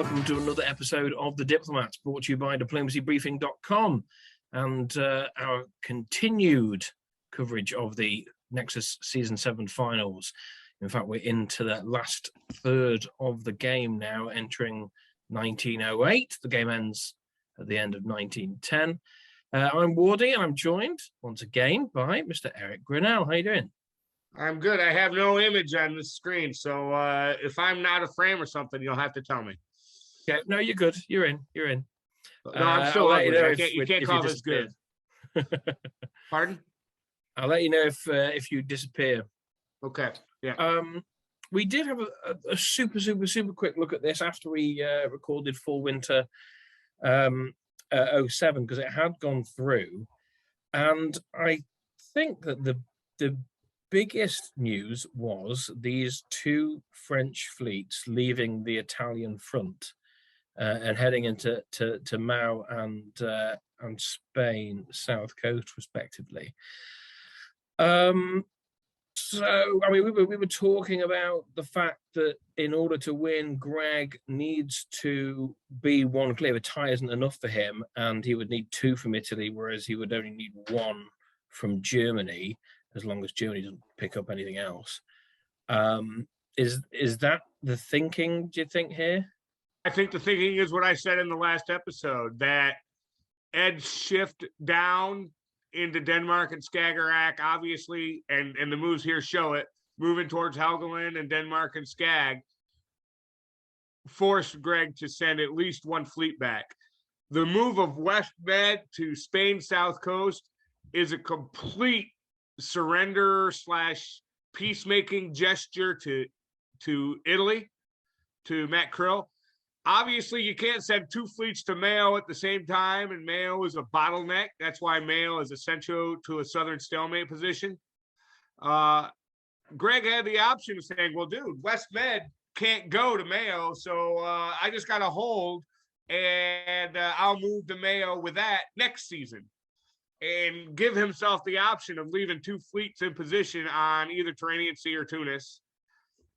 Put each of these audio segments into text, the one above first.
welcome to another episode of The Diplomats, brought to you by diplomacybriefing.com, and our continued coverage of the Nexus Season 7 finals. In fact, we're into the last third of the game now, entering 1908. The game ends at the end of 1910. I'm Wardy, and I'm joined once again by Mr. Eric Grinnell. How you doing? I'm good. I have no image on the screen, so if I'm not a frame or something, you'll have to tell me. Okay, no, you're good. You're in. No, I'm still ugly. You can't call this good. Pardon? I'll let you know if you disappear. Okay. Yeah. We did have a super quick look at this after we recorded Fall Winter 07, because it had gone through, and I think that the biggest news was these two French fleets leaving the Italian front and heading into Mao and Spain south coast respectively. So I mean, we were talking about the fact that in order to win, Greg needs to be one clear. A tie isn't enough for him, and he would need two from Italy, whereas he would only need one from Germany, as long as Germany doesn't pick up anything else. Is that the thinking, do you think, here? I think the thinking is what I said in the last episode, that Ed's shift down into Denmark and Skagerrak, obviously, and the moves here show it, moving towards Helgoland and Denmark and Skag, forced Greg to send at least one fleet back. The move of West Med to Spain south coast is a complete surrender / peacemaking gesture to Italy, to Matt Krill. Obviously, you can't send two fleets to Mayo at the same time, and Mayo is a bottleneck. That's why Mayo is essential to a southern stalemate position. Greg had the option of saying, well, dude, West Med can't go to Mayo, so I just got to hold, and I'll move to Mayo with that next season, and give himself the option of leaving two fleets in position on either Tyrrhenian Sea or Tunis.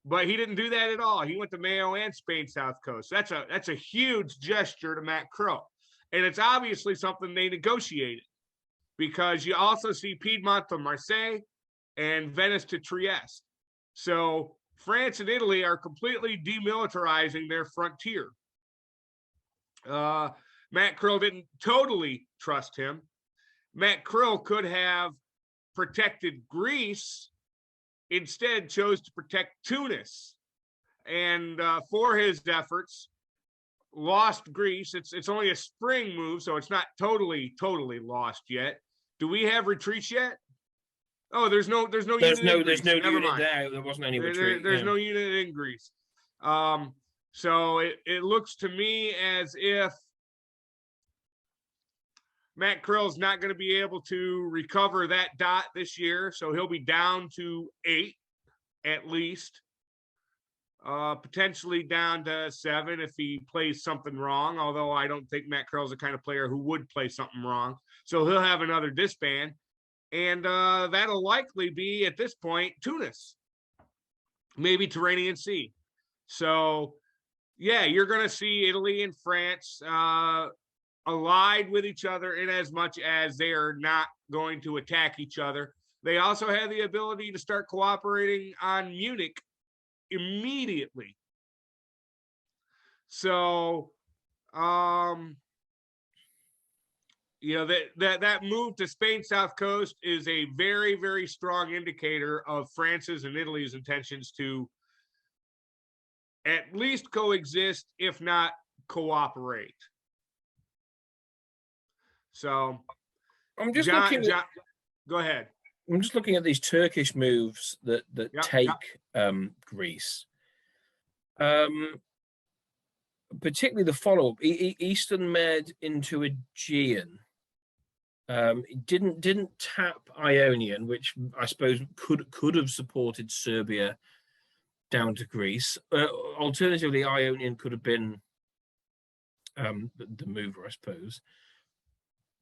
But he didn't do that at all. He went to Mayo and Spain south coast. That's a huge gesture to Matt Krill. And it's obviously something they negotiated, because you also see Piedmont to Marseille and Venice to Trieste. So France and Italy are completely demilitarizing their frontier. Matt Krill didn't totally trust him. Matt Krill could have protected Greece, instead chose to protect Tunis, and for his efforts lost Greece. It's only a spring move, so it's not totally lost yet. Do we have retreats yet? Oh, there's no unit in Greece. Never mind. There wasn't any retreat. There's no unit in Greece. So it looks to me as if Matt Krill's not going to be able to recover that dot this year, so he'll be down to 8 at least, potentially down to 7 if he plays something wrong, although I don't think Matt Krill's the kind of player who would play something wrong. So he'll have another disband, and that'll likely be, at this point, Tunis, maybe Tyrrhenian Sea. So, yeah, you're going to see Italy and France allied with each other in as much as they are not going to attack each other. They also have the ability to start cooperating on Munich immediately. So, you know, that move to Spain south coast is a very, very strong indicator of France's and Italy's intentions to at least coexist, if not cooperate. So I'm just looking. Go ahead. I'm just looking at these Turkish moves that take Greece. Particularly the follow-up, Eastern Med into Aegean. It didn't tap Ionian, which I suppose could have supported Serbia down to Greece. Alternatively, Ionian could have been the mover, I suppose.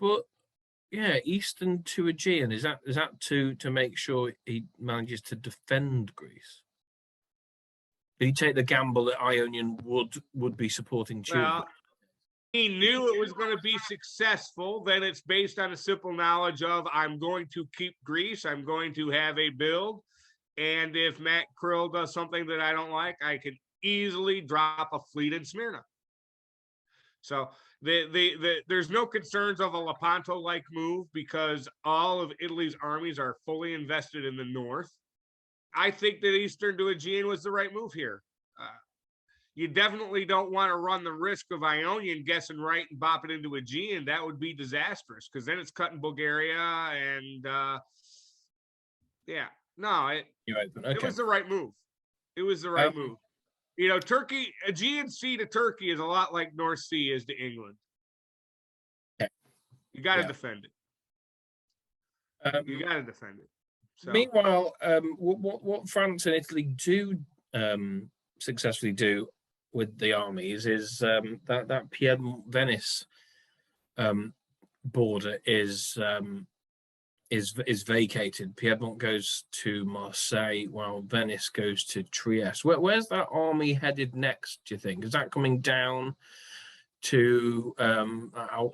But yeah, Eastern to Aegean, is that to make sure he manages to defend Greece? Did he take the gamble that Ionian would be supporting Tube? Well, he knew it was going to be successful. Then it's based on a simple knowledge of I'm going to keep Greece. I'm going to have a build. And if Matt Krill does something that I don't like, I can easily drop a fleet in Smyrna. So there's no concerns of a Lepanto-like move because all of Italy's armies are fully invested in the north. I think that Eastern to Aegean was the right move here. You definitely don't want to run the risk of Ionian guessing right and bop it into Aegean. That would be disastrous because then it's cutting Bulgaria and it was the right move. It was the right move. You know, Turkey, Aegean Sea to Turkey is a lot like North Sea is to England. You got to defend it. You got to defend it. So. Meanwhile, what France and Italy do successfully do with the armies is that Piedmont-Venice border is vacated. Piedmont goes to Marseille, while Venice goes to Trieste. Where's that army headed next, do you think? Is that coming down to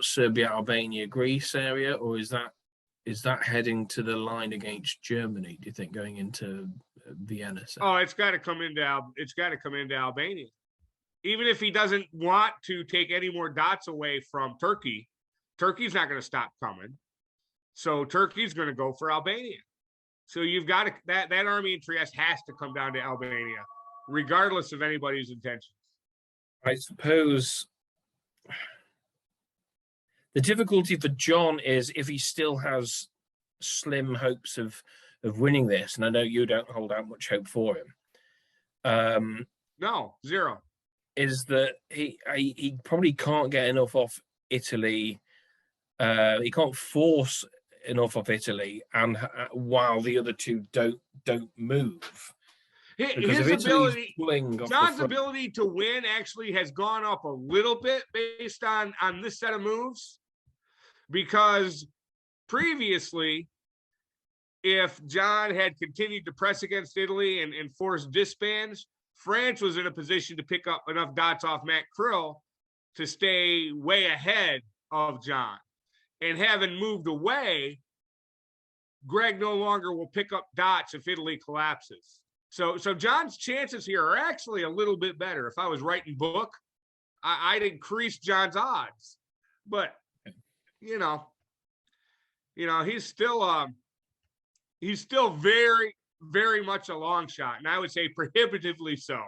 Serbia, Albania, Greece area, or is that heading to the line against Germany, do you think, going into Vienna? Oh, it's got to come into Albania. Even if he doesn't want to take any more dots away from Turkey, Turkey's not going to stop coming. So Turkey's going to go for Albania. So you've got that army in Trieste has to come down to Albania, regardless of anybody's intentions. I suppose the difficulty for John is if he still has slim hopes of winning this, and I know you don't hold out much hope for him. No, zero. Is that he probably can't get enough off Italy. He can't force enough of Italy, and while the other two don't move. His ability, John's ability to win actually has gone up a little bit based on this set of moves, because previously, if John had continued to press against Italy and force disbands, France was in a position to pick up enough dots off Matt Krill to stay way ahead of John. And having moved away, Greg no longer will pick up dots if Italy collapses. So John's chances here are actually a little bit better. If I was writing book, I'd increase John's odds. But you know, he's still very, very much a long shot, and I would say prohibitively so.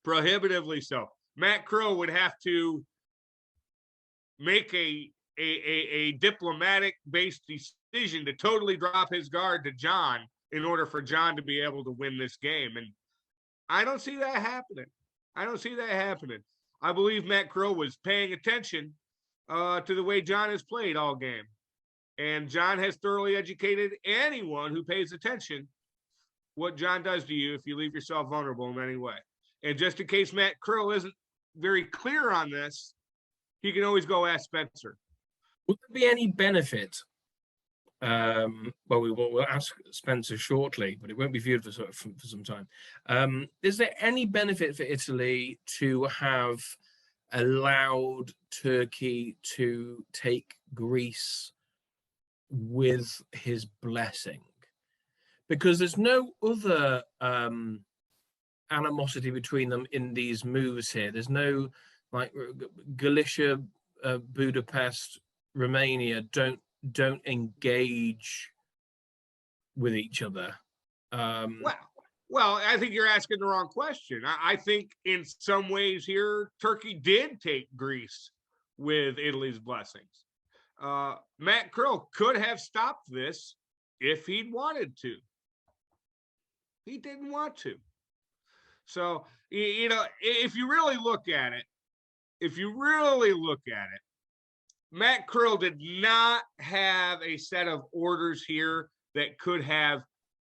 Prohibitively so. Matt Krill would have to make a diplomatic-based decision to totally drop his guard to John in order for John to be able to win this game. And I don't see that happening. I believe Matt Krill was paying attention to the way John has played all game. And John has thoroughly educated anyone who pays attention what John does to you if you leave yourself vulnerable in any way. And just in case Matt Krill isn't very clear on this, he can always go ask Spencer. Would there be any benefit? We'll ask Spencer shortly, but it won't be viewed for some time. Is there any benefit for Italy to have allowed Turkey to take Greece with his blessing? Because there's no other animosity between them in these moves here. There's no, like, Galicia, Budapest, Romania don't engage with each other. Well, I think you're asking the wrong question. I think in some ways here, Turkey did take Greece with Italy's blessings. Matt Krill could have stopped this if he'd wanted to. He didn't want to. So, if you really look at it, Matt Krill did not have a set of orders here that could have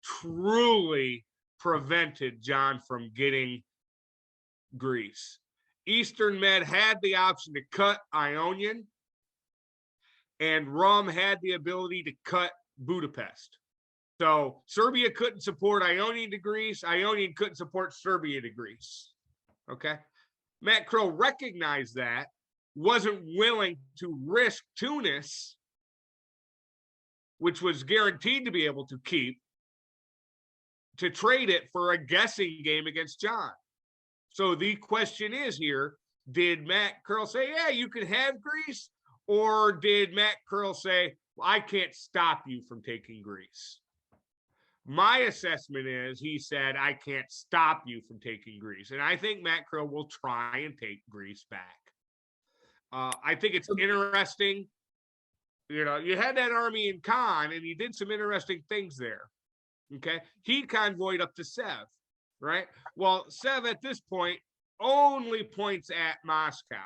truly prevented John from getting Greece. Eastern Med had the option to cut Ionian, and Rum had the ability to cut Budapest. So Serbia couldn't support Ionian to Greece. Ionian couldn't support Serbia to Greece. Okay. Matt Krill recognized that, wasn't willing to risk Tunis, which was guaranteed to be able to keep, to trade it for a guessing game against John. So the question is here, did Matt Krill say, yeah, you can have Greece? Or did Matt Krill say, well, I can't stop you from taking Greece? My assessment is he said, I can't stop you from taking Greece. And I think Matt Krill will try and take Greece back. I think it's interesting. You know, you had that army in Khan, and he did some interesting things there. Okay. He convoyed up to Sev, right? Well, Sev at this point only points at Moscow,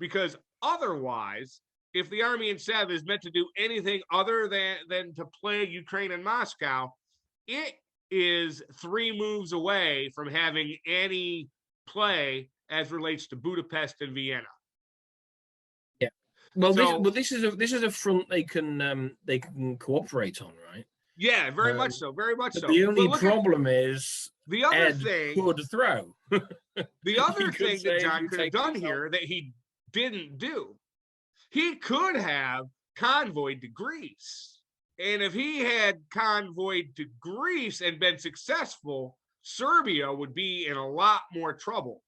because otherwise, if the army in Sev is meant to do anything other than to play Ukraine and Moscow, it is 3 moves away from having any play as relates to Budapest and Vienna. Yeah. Well, so, this is a front they can cooperate on, right? Yeah, very much so. Very much so. The only problem is the other Ed thing could throw. The other thing that John could have done here that he didn't do, he could have convoyed to Greece. And if he had convoyed to Greece and been successful, Serbia would be in a lot more trouble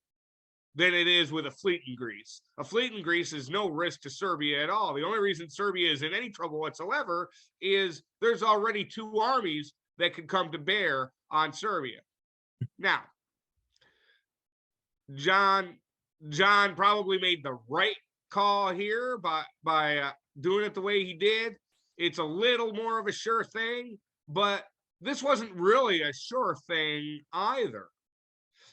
than it is with a fleet in Greece. A fleet in Greece is no risk to Serbia at all. The only reason Serbia is in any trouble whatsoever is there's already 2 armies that could come to bear on Serbia. Now, John probably made the right call here by doing it the way he did. It's a little more of a sure thing, but this wasn't really a sure thing either.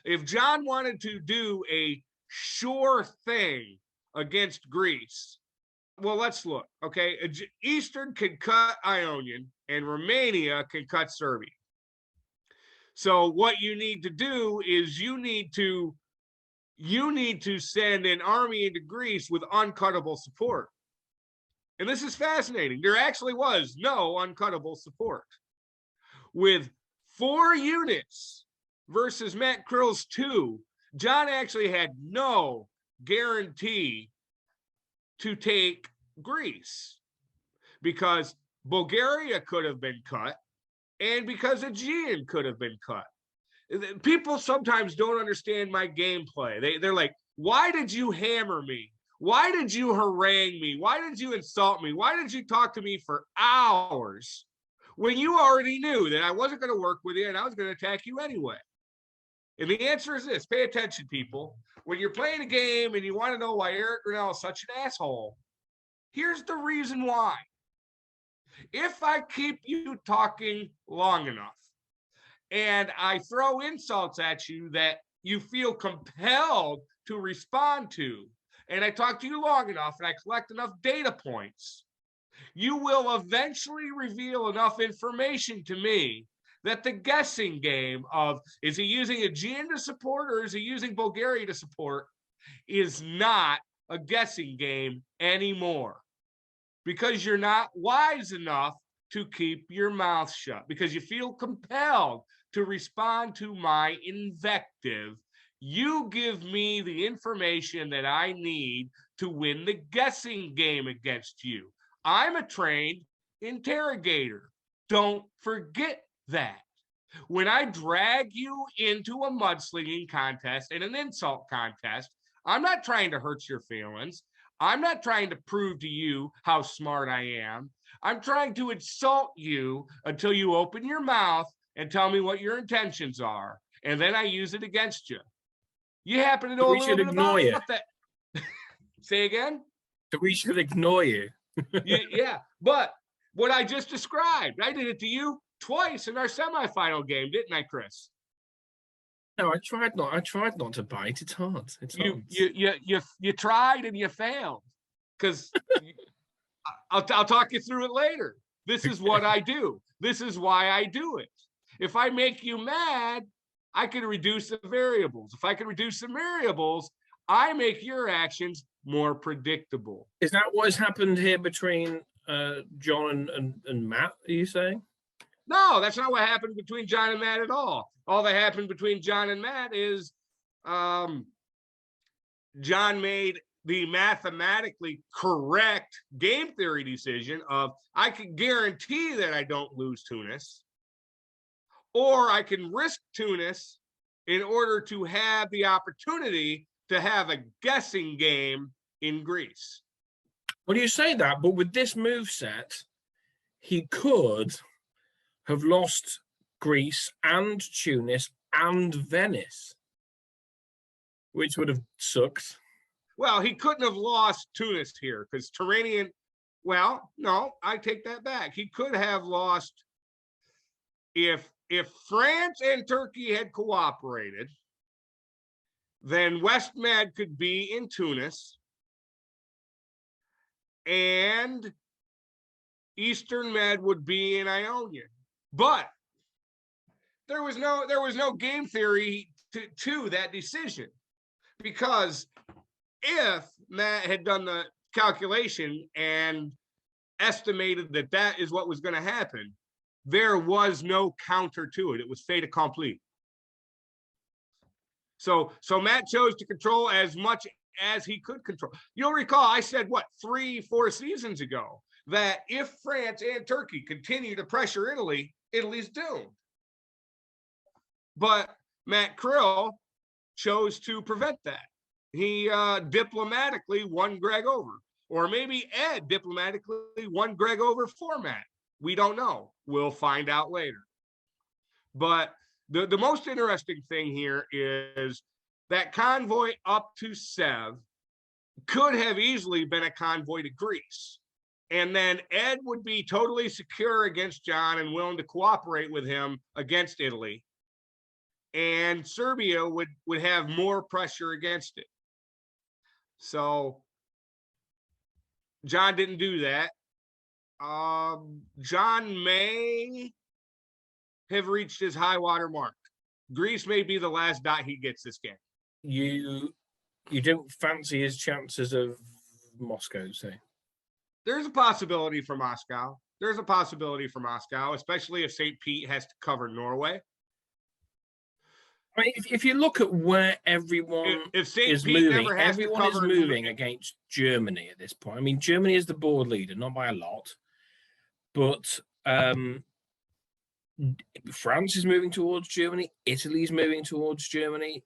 If John wanted to do a sure thing against Greece, well, let's look, okay? Eastern can cut Ionian, and Romania can cut Serbia. So what you need to do is you need to send an army into Greece with uncuttable support. And this is fascinating. There actually was no uncuttable support. With 4 units versus Matt Krill's 2, John actually had no guarantee to take Greece, because Bulgaria could have been cut and because Aegean could have been cut. People sometimes don't understand my gameplay. They're like, why did you hammer me? Why did you harangue me? Why did you insult me? Why did you talk to me for hours when you already knew that I wasn't going to work with you and I was going to attack you anyway? And the answer is this: pay attention, people. When you're playing a game and you want to know why Eric Grinnell is such an asshole, here's the reason why. If I keep you talking long enough and I throw insults at you that you feel compelled to respond to, and I talk to you long enough and I collect enough data points, you will eventually reveal enough information to me that the guessing game of, is he using Aegean to support or is he using Bulgaria to support, is not a guessing game anymore. Because you're not wise enough to keep your mouth shut, because you feel compelled to respond to my invective. You give me the information that I need to win the guessing game against you. I'm a trained interrogator. Don't forget that. When I drag you into a mudslinging contest and an insult contest, I'm not trying to hurt your feelings. I'm not trying to prove to you how smart I am. I'm trying to insult you until you open your mouth and tell me what your intentions are. And then I use it against you. You happen to know a little bit about that. Say again? So we should ignore you. Yeah, but what I just described, I did it to you twice in our semifinal game, didn't I, Chris? No, I tried not to bite. It's hard. You tried and you failed, because I'll talk you through it later. This is what I do. This is why I do it. If I make you mad, I can reduce the variables. If I can reduce the variables, I make your actions more predictable. Is that what has happened here between John and Matt, are you saying? No, that's not what happened between John and Matt at all. All that happened between John and Matt is John made the mathematically correct game theory decision of I can guarantee that I don't lose Tunis, or I can risk Tunis in order to have the opportunity to have a guessing game in Greece. Well, you say that, but with this move set, he could have lost Greece and Tunis and Venice, which would have sucked. Well, he couldn't have lost Tunis here because Turanian. Well, no, I take that back. He could have lost if France and Turkey had cooperated. Then West Med could be in Tunis, and Eastern Med would be in Ionia. But there was no game theory to that decision, because if Matt had done the calculation and estimated that that is what was going to happen, there was no counter to it. It was fait accompli. So Matt chose to control as much as he could control. You'll recall I said, what, 3-4 seasons ago, that if France and Turkey continue to pressure Italy, Italy's doomed. But Matt Krill chose to prevent that. He diplomatically won Greg over. Or maybe Ed diplomatically won Greg over for Matt. We don't know. We'll find out later. But the most interesting thing here is that convoy up to Sev could have easily been a convoy to Greece. And then Ed would be totally secure against John and willing to cooperate with him against Italy. And Serbia would have more pressure against it. So John didn't do that. John may have reached his high water mark. Greece may be the last dot he gets this game. You don't fancy his chances of Moscow, say? There's a possibility for Moscow. Especially if St. Pete has to cover Norway. I mean, if you look at where everyone is moving, everyone is moving against Germany at this point. I mean, Germany is the board leader, not by a lot, but France is moving towards Germany. Italy is moving towards Germany.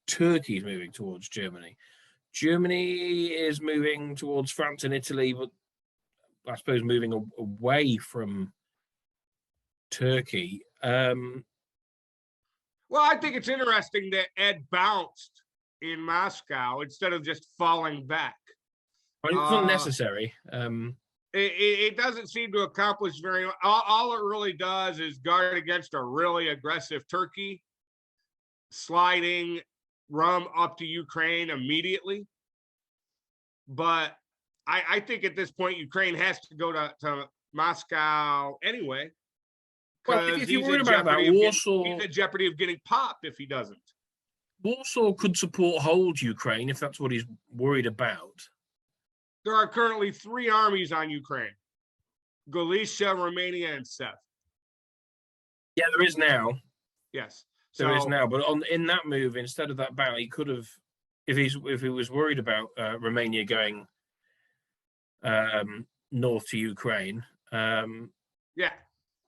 Turkey is moving towards Germany. Germany is moving towards France and Italy, but I suppose moving away from Turkey. Well, I think it's interesting that Ed bounced in Moscow instead of just falling back. Well, it's not necessary. It doesn't seem to accomplish very much. All it really does is guard against a really aggressive Turkey, sliding Rum up to Ukraine immediately. But I think at this point, Ukraine has to go to Moscow anyway. Well, if you're worried about that, Warsaw... he's at jeopardy of getting popped if he doesn't. Warsaw could hold Ukraine if that's what he's worried about. There are currently 3 armies on Ukraine: Galicia, Romania, and Seth. Yeah, there is now. Yes. There is now, but in that move, instead of that battle, he could have, if he was worried about Romania going north to Ukraine. Yeah.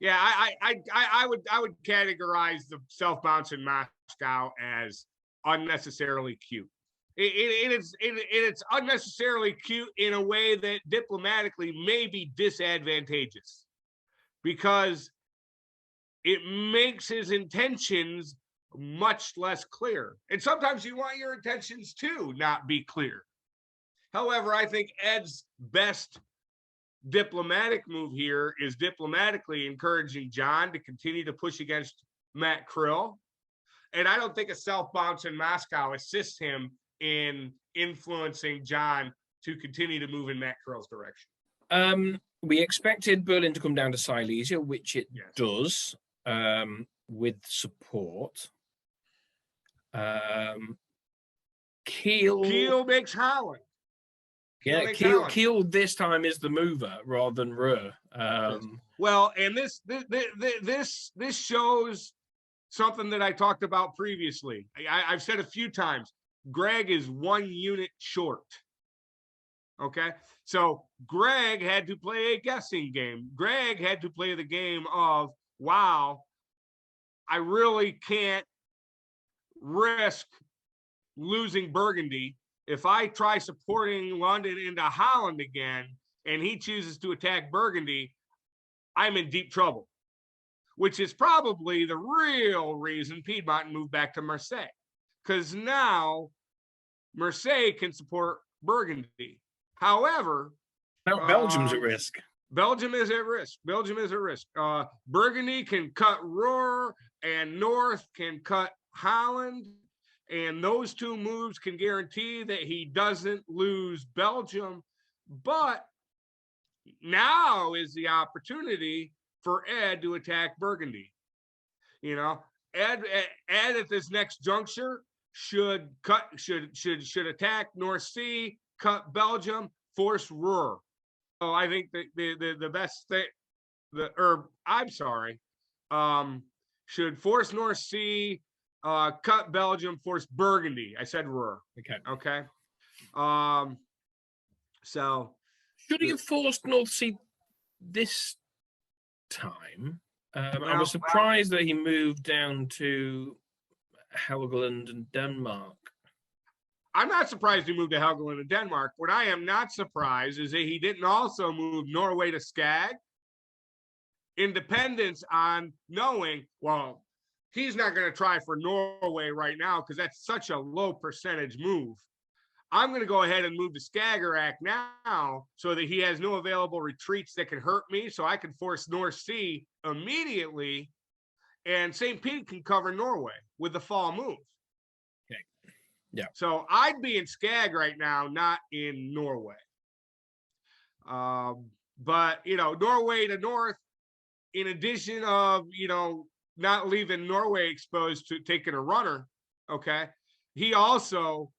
I would categorize the self-bounce in Moscow as unnecessarily cute. It's unnecessarily cute in a way that diplomatically may be disadvantageous, because it makes his intentions much less clear. And sometimes you want your intentions to not be clear. However, I think Ed's best diplomatic move here is diplomatically encouraging John to continue to push against Matt Krill. And I don't think a self-bounce in Moscow assists him in influencing John to continue to move in Matt Krill's direction. We expected Berlin to come down to Silesia, which it does, with support. Kiel makes Holland. Yeah, makes Kiel, Holland. Kiel this time is the mover rather than Ruhr. Well, and this shows something that I talked about previously. I've said a few times, Greg is 1 unit short. Okay, so Greg had to play a guessing game. Greg had to play the game of, wow, I really can't risk losing Burgundy. If I try supporting London into Holland again and he chooses to attack Burgundy, I'm in deep trouble, which is probably the real reason Piedmont moved back to Marseille, because now Marseille can support Burgundy. However, now Belgium's at risk. Belgium is at risk. Belgium is at risk. Burgundy can cut Ruhr, and North can cut Holland, and those 2 moves can guarantee that he doesn't lose Belgium. But now is the opportunity for Ed to attack Burgundy. You know, Ed at this next juncture should attack North Sea, cut Belgium, force Ruhr. So I think that the best thing, should force North Sea, cut Belgium, force Burgundy. I said Ruhr. Okay. So should he have forced North Sea this time? I was surprised that he moved down to Helgoland and Denmark. I'm not surprised he moved to Helgoland and Denmark. What I am not surprised is that he didn't also move Norway to Skag. Independence on knowing, well, he's not going to try for Norway right now because that's such a low percentage move. I'm going to go ahead and move to Skagerrak now so that he has no available retreats that can hurt me, so I can force North Sea immediately, and St. Pete can cover Norway with the fall move. Okay. Yeah. So I'd be in Skag right now, not in Norway. But, you know, Norway to North, in addition of, you know, not leaving Norway exposed to taking a runner, okay, he also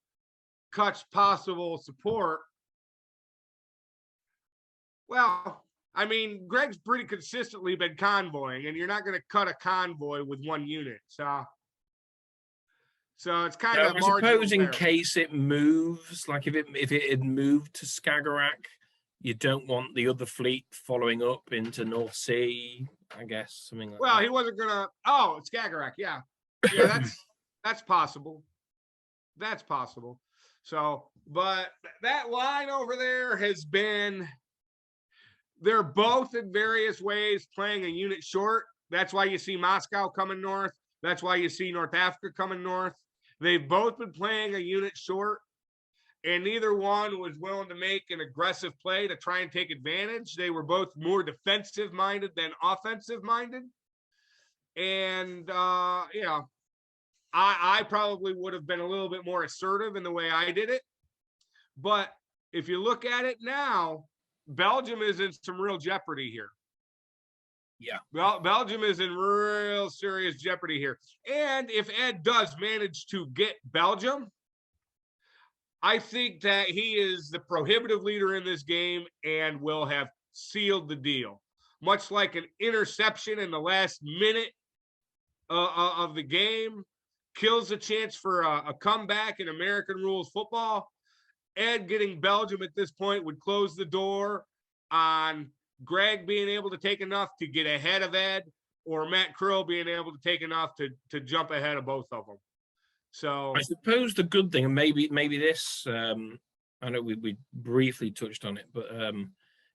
cuts possible support. Well, I mean, Greg's pretty consistently been convoying, and you're not going to cut a convoy with 1 unit. So it's kind of. I suppose in case it moves, like if it had moved to Skagerrak, you don't want the other fleet following up into North Sea, I guess, something like that. Well, he wasn't gonna. Oh, it's Skagerrak, yeah, that's possible. That's possible. So, but that line over there has been. They're both in various ways playing a unit short. That's why you see Moscow coming north. That's why you see North Africa coming north. They've both been playing a unit short, and neither one was willing to make an aggressive play to try and take advantage. They were both more defensive minded than offensive minded. And, you know, I probably would have been a little bit more assertive in the way I did it. But if you look at it now, Belgium is in some real jeopardy here. Yeah. Well, Belgium is in real serious jeopardy here. And if Ed does manage to get Belgium, I think that he is the prohibitive leader in this game and will have sealed the deal. Much like an interception in the last minute of the game kills the chance for a comeback in American rules football. Ed getting Belgium at this point would close the door on Greg being able to take enough to get ahead of Ed, or Matt Krill being able to take enough to jump ahead of both of them. So I suppose the good thing, and maybe this, I know we briefly touched on it, but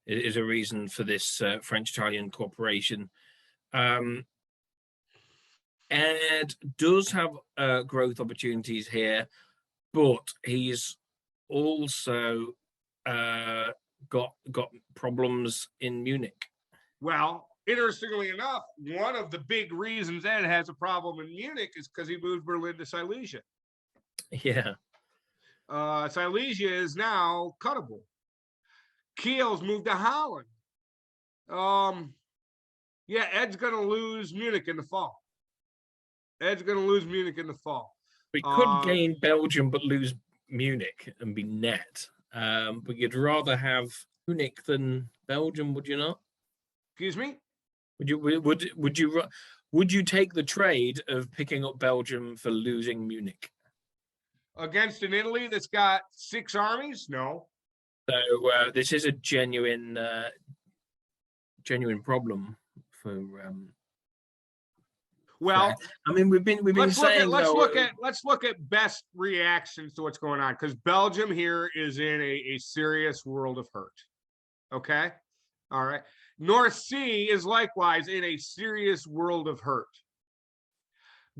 it is a reason for this French-Italian cooperation. Ed does have growth opportunities here, but he's also got problems in Munich. Well, interestingly enough, one of the big reasons Ed has a problem in Munich is because he moved Berlin to Silesia. Yeah. Silesia is now cuttable. Kiel's moved to Holland. Yeah, Ed's going to lose Munich in the fall. Ed's going to lose Munich in the fall. We could gain Belgium but lose Munich and be net. but you'd rather have Munich than Belgium, would you not? Excuse me? Would you take the trade of picking up Belgium for losing Munich? Against an Italy that's got 6 armies? No. So this is a genuine problem for. Well, I mean, we've been saying let's look at best reactions to what's going on, because Belgium here is in a serious world of hurt. Okay, all right. North Sea is likewise in a serious world of hurt.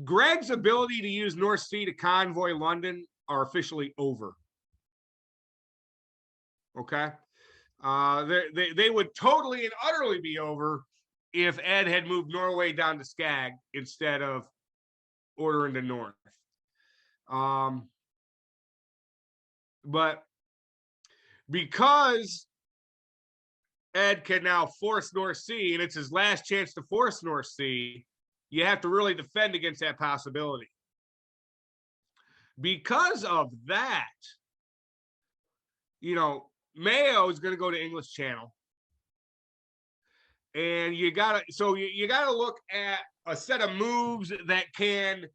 Greg's ability to use North Sea to convoy London are officially over. Okay, they would totally and utterly be over if Ed had moved Norway down to Skag instead of ordering the north. But because Ed can now force North Sea, and it's his last chance to force North Sea, you have to really defend against that possibility. Because of that, Mayo is going to go to English Channel. And you gotta look at a set of moves that can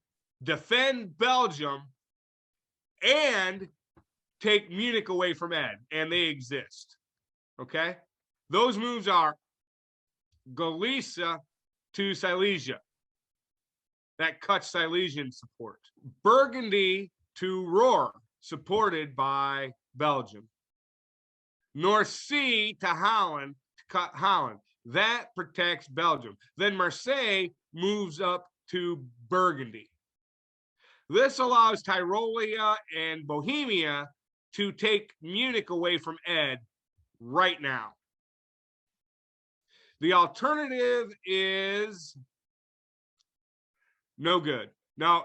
defend Belgium and take Munich away from Ed, and they exist. Okay, those moves are Galicia to Silesia. That cuts Silesian support. Burgundy to Ruhr, supported by Belgium. North Sea to Holland, to cut Holland. That protects Belgium. Then Marseille moves up to Burgundy. This allows Tyrolia and Bohemia to take Munich away from Ed right now. The alternative is no good. No.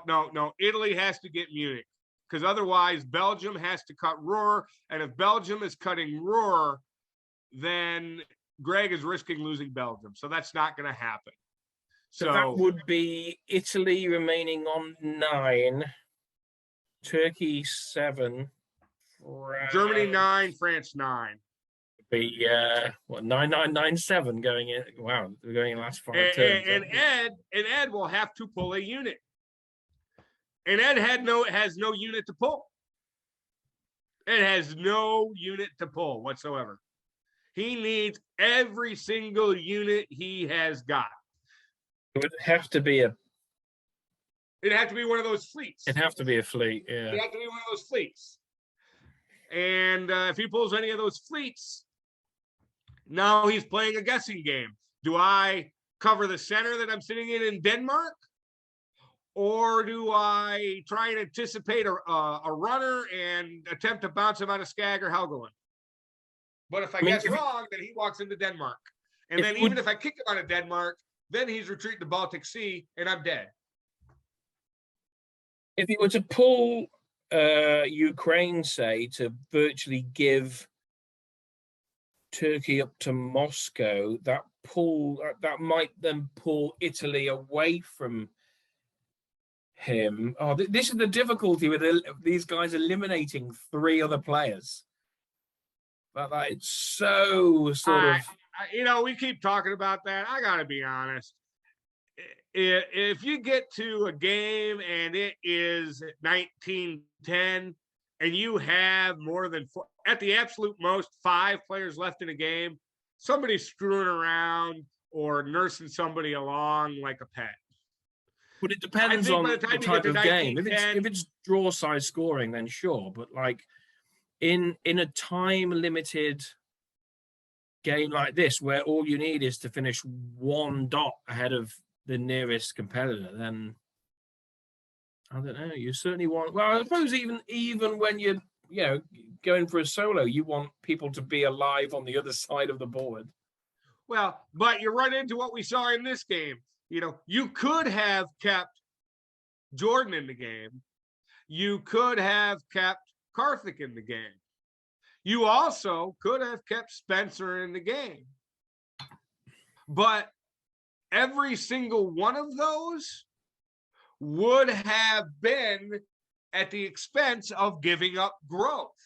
Italy has to get Munich, because otherwise Belgium has to cut Ruhr. And if Belgium is cutting Ruhr, then Greg is risking losing Belgium. So that's not going to happen. So that would be Italy remaining on 9, Turkey 7, Germany 9, France 9. Be 9997 going in. Wow, we're going in last 5 turns. And Ed will have to pull a unit. And Ed has no unit to pull. Ed has no unit to pull whatsoever. He needs every single unit he has got. It would have to be It'd have to be one of those fleets. It'd have to be a fleet, yeah. It'd have to be one of those fleets. And if he pulls any of those fleets, now he's playing a guessing game. Do I cover the center that I'm sitting in Denmark? Or do I try and anticipate a runner and attempt to bounce him out of Skag or Helgoland? But if I guess wrong, then he walks into Denmark. And then even if I kick him out of Denmark, then he's retreating to Baltic Sea and I'm dead. If he were to pull Ukraine, say, to virtually give Turkey up to Moscow, that might then pull Italy away from him. Oh, this is the difficulty with these guys eliminating 3 other players. But it's so sort of. We keep talking about that. I gotta be honest. If you get to a game and it is 1910 and you have more than 4, at the absolute most 5 players left in a game, somebody's screwing around or nursing somebody along like a pet. But it depends on the type of game. If it's draw size scoring, then sure. But like in a time limited game like this, where all you need is to finish 1 dot ahead of the nearest competitor, then I don't know. You certainly want. Well, I suppose even when you're going for a solo, you want people to be alive on the other side of the board. Well, but you run into what we saw in this game. You could have kept Jordan in the game. You could have kept Karthik in the game. You also could have kept Spencer in the game. But every single one of those would have been at the expense of giving up growth.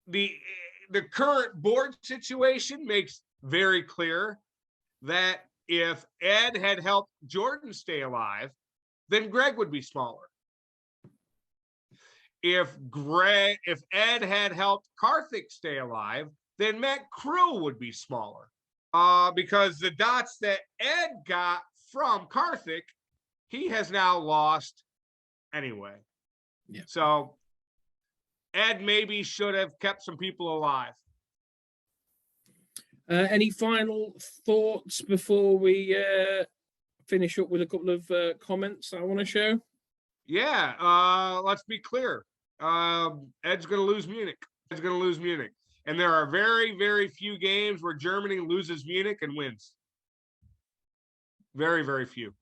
the current board situation makes very clear that if Ed had helped Jordan stay alive, then Greg would be smaller. If Ed had helped Karthik stay alive, then Matt Krill would be smaller. Because the dots that Ed got from Karthik, he has now lost anyway. Yeah. So Ed maybe should have kept some people alive. Any final thoughts before we finish up with a couple of comments I want to show? Yeah, let's be clear. Ed's going to lose Munich. Ed's going to lose Munich. And there are very, very few games where Germany loses Munich and wins. Very, very few.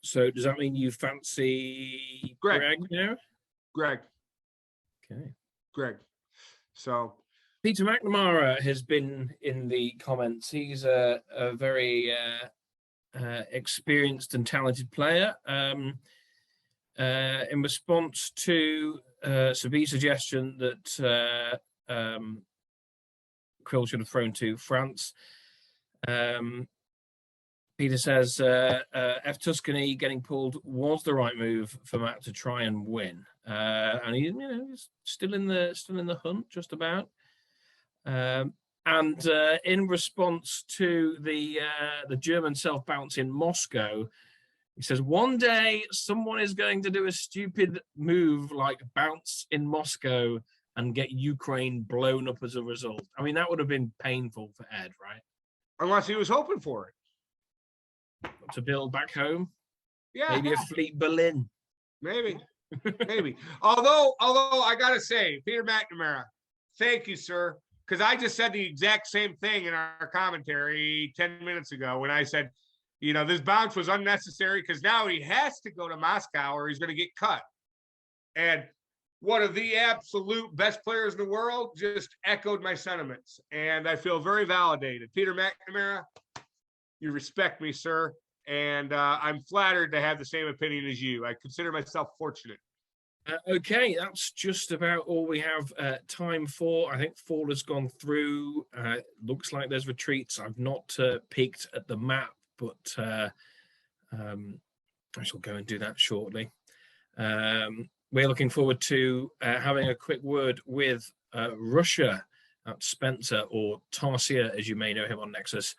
So does that mean you fancy Greg now? Greg. Okay. Greg. So Peter McNamara has been in the comments. He's a very experienced and talented player. In response to Sabi's suggestion that Krill should have thrown to France, Peter says F Tuscany getting pulled was the right move for Matt to try and win, and he's still in the hunt just about. And in response to the German self-bounce in Moscow, he says, one day someone is going to do a stupid move like bounce in Moscow and get Ukraine blown up as a result. I mean, that would have been painful for Ed, right? Unless he was hoping for it. To build back home? Yeah. Maybe a Fleet Berlin. Maybe. Maybe. Although I got to say, Peter McNamara, thank you, sir. Because I just said the exact same thing in our commentary 10 minutes ago when I said, this bounce was unnecessary because now he has to go to Moscow or he's going to get cut. And one of the absolute best players in the world just echoed my sentiments. And I feel very validated. Peter McNamara, you respect me, sir. And I'm flattered to have the same opinion as you. I consider myself fortunate. Okay, that's just about all we have time for. I think fall has gone through. Looks like there's retreats. I've not peeked at the map, but I shall go and do that shortly. We're looking forward to having a quick word with Russia at Spencer, or Tarsier, as you may know him on Nexus.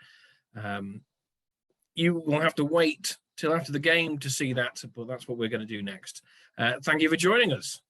You will have to wait till after the game to see that, but that's what we're going to do next. Thank you for joining us.